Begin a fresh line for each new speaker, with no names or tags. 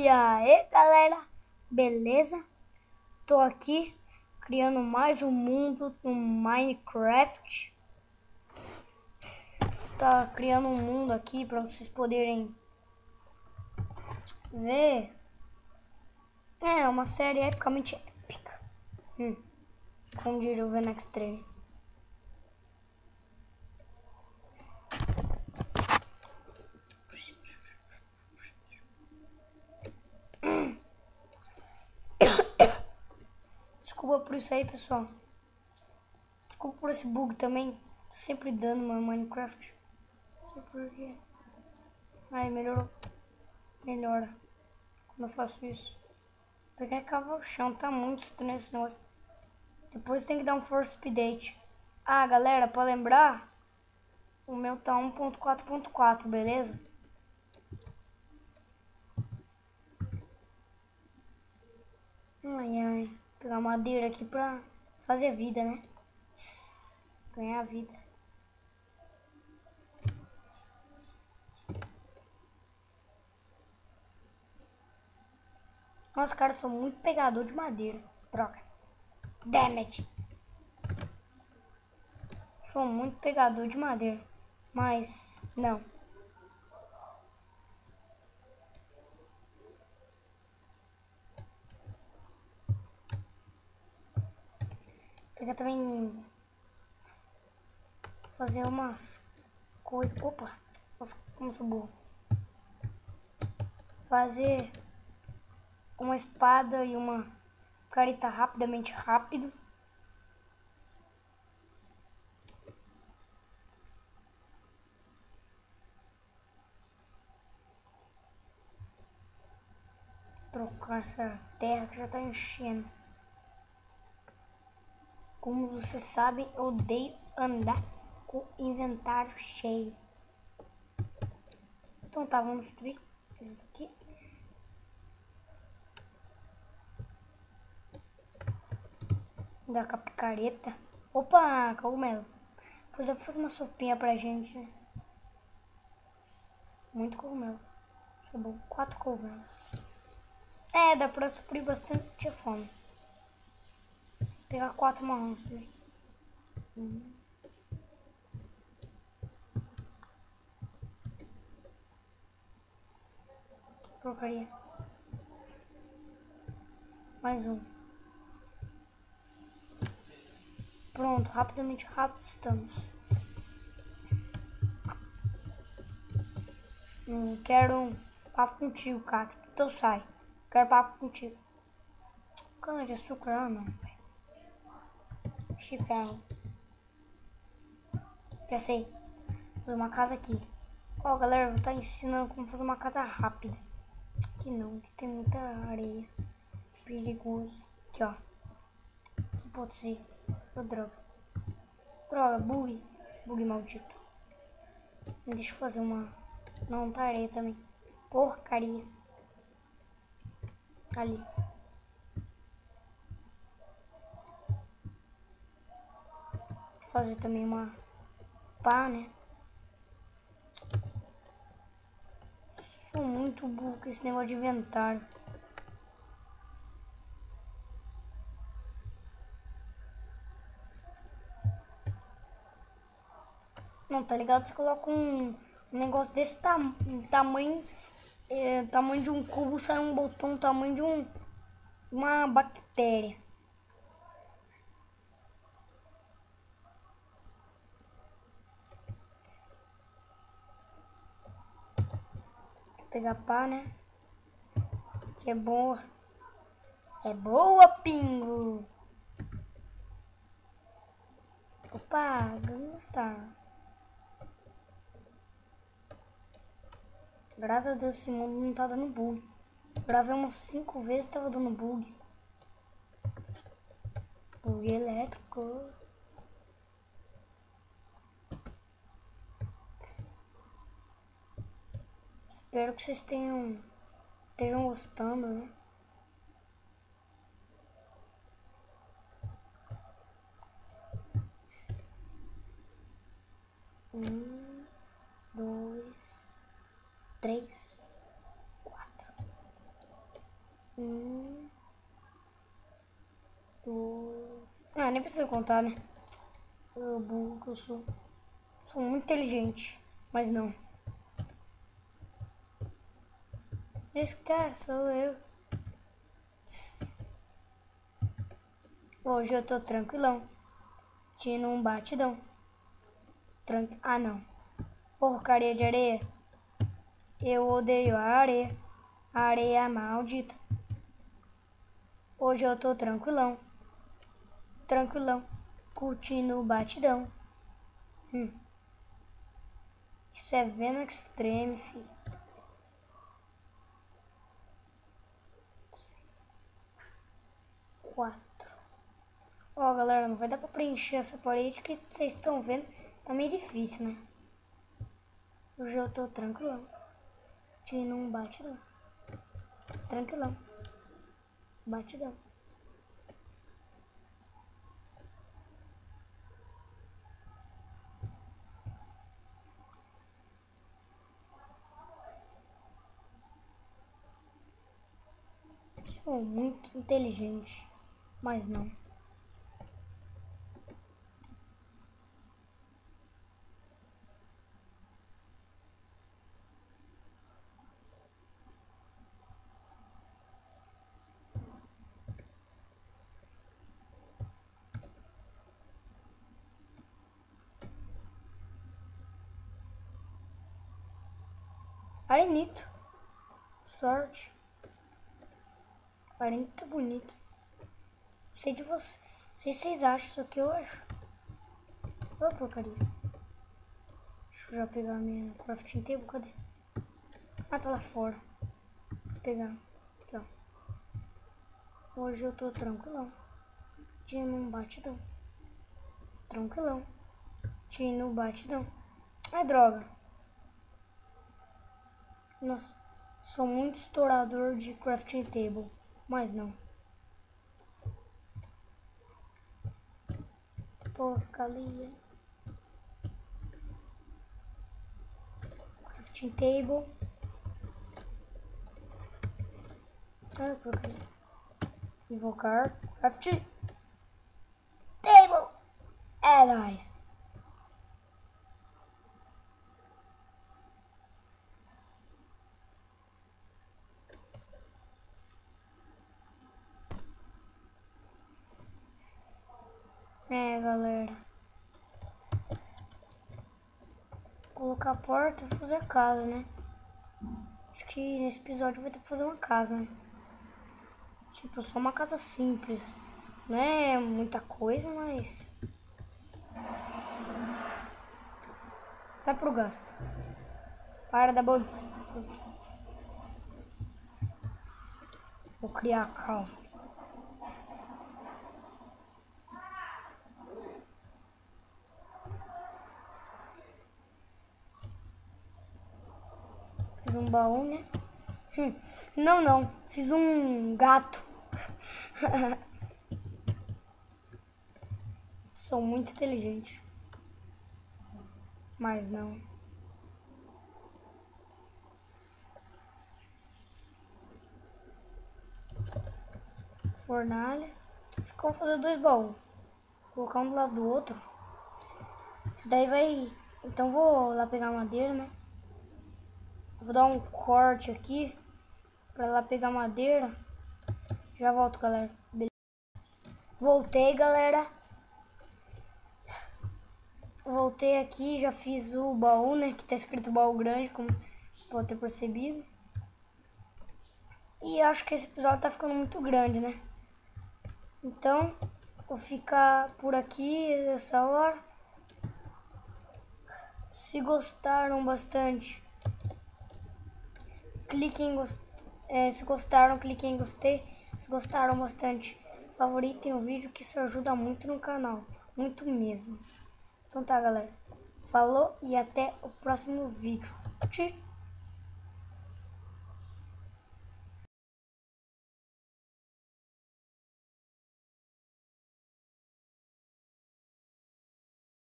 E aí galera, beleza? Tô aqui criando mais um mundo no Minecraft. Tá criando um mundo aqui para vocês poderem ver. É uma série epicamente épica. Como diria o Venex Trainer. Desculpa por isso aí, pessoal. Desculpa por esse bug também. Tô sempre dando no Minecraft. Não sei porquê. Aí melhorou. Melhora quando eu faço isso. Porque cavar o chão, tá muito estranho esse negócio. Depois tem que dar um force update. Ah, galera, pra lembrar, o meu tá 1.4.4, beleza? Ai, ai. Vou pegar madeira aqui pra fazer vida, né? Ganhar vida. Nossa, cara, eu sou muito pegador de madeira. Droga. Damn it. Sou muito pegador de madeira. Mas, não. Pegar também... fazer umas coisas... Opa. Nossa, como sou burro. Fazer uma espada e uma careta rapidamente rápido. Trocar essa terra que já tá enchendo. Como vocês sabem, eu odeio andar com o inventário cheio. Então tá, vamos destruir isso aqui. Da picareta. Opa, cogumelo. Pois é, vou fazer uma sopinha pra gente, né? Muito cogumelo. Isso é bom. 4 cogumelos. É, dá pra suprir bastante a fome. Vou pegar 4 marrons também. Porcaria. Mais um. Pronto, rapidamente rápido estamos. Quero um papo contigo, cara. Então sai. Quero papo contigo. Cana de açúcar, ah não. Chifre. Já sei. Vou fazer uma casa aqui. Ó, galera, eu vou estar ensinando como fazer uma casa rápida. Aqui não, aqui tem muita areia. Perigoso. Aqui, ó. Aqui pode ser. Oh, droga. Droga, bug. Bug maldito. Deixa eu fazer uma... Não, tá areia também. Porcaria. Ali. Vou fazer também uma pá, né? Sou muito burro com esse negócio de inventário. Não, tá ligado? Você coloca um negócio desse tamanho, tamanho de um cubo, sai um botão tamanho de uma bactéria. Vou pegar pá, né? Que é boa. É boa, pingo! Opa, gostar. Graças a Deus esse mundo não tá dando bug. Gravei umas 5 vezes e tava dando bug. Bug elétrico. Espero que vocês estejam gostando, né? Um, dois, 3, 4. precisa contar, né? Eu burro que eu sou. Sou muito inteligente, mas não. Esse cara sou eu. Hoje eu tô tranquilão. Tino um batidão. Ah, não. Porcaria de areia. Eu odeio a areia. A areia maldita. Hoje eu tô tranquilão. Tranquilão. Curtindo o batidão. Isso é Venom Extreme, filho. Ó, galera, não vai dar pra preencher essa parede que vocês estão vendo. Tá meio difícil, né? Hoje eu tô tranquilão. Tino um batidão. Tranquilão. Batidão. Sou muito inteligente, mas não. Arenito. Sorte. Arenito tá bonito. Não sei de você. Não sei se vocês acham isso aqui, eu acho. Ô, porcaria. Deixa eu já pegar a minha crafting table. Cadê? Ah, tá lá fora. Vou pegar. Aqui, ó. Hoje eu tô tranquilão. Tino um batidão. Tranquilão. Tino um batidão. Ai, droga. Nossa. Sou muito estourador de crafting table. Mas não. Porcaria. Crafting table. Ah, porcaria. Invocar. Crafting table. É nóis. É, galera. Colocar a porta e fazer a casa, né? Acho que nesse episódio vai ter que fazer uma casa, né? Tipo, só uma casa simples. Não é muita coisa, mas... vai pro gasto. Para da boca. Vou criar a casa. Fiz um baú, né? Não. Fiz um gato. Sou muito inteligente. Mas não. Fornalha. Acho que eu vou fazer 2 baús. Colocar um do lado do outro. Isso daí vai... Então vou lá pegar madeira, né? Vou dar um corte aqui pra lá pegar madeira. Já volto, galera. Beleza. Voltei, galera. Voltei aqui, já fiz o baú, né? Que tá escrito baú grande, como você pode ter percebido. E acho que esse episódio tá ficando muito grande, né? Então, vou ficar por aqui essa hora. Se gostaram bastante, cliquem em gostei. Se gostaram, cliquem em gostei. Se gostaram bastante, favoritem o vídeo, que isso ajuda muito no canal. Muito mesmo. Então tá, galera. Falou e até o próximo vídeo. Tchau.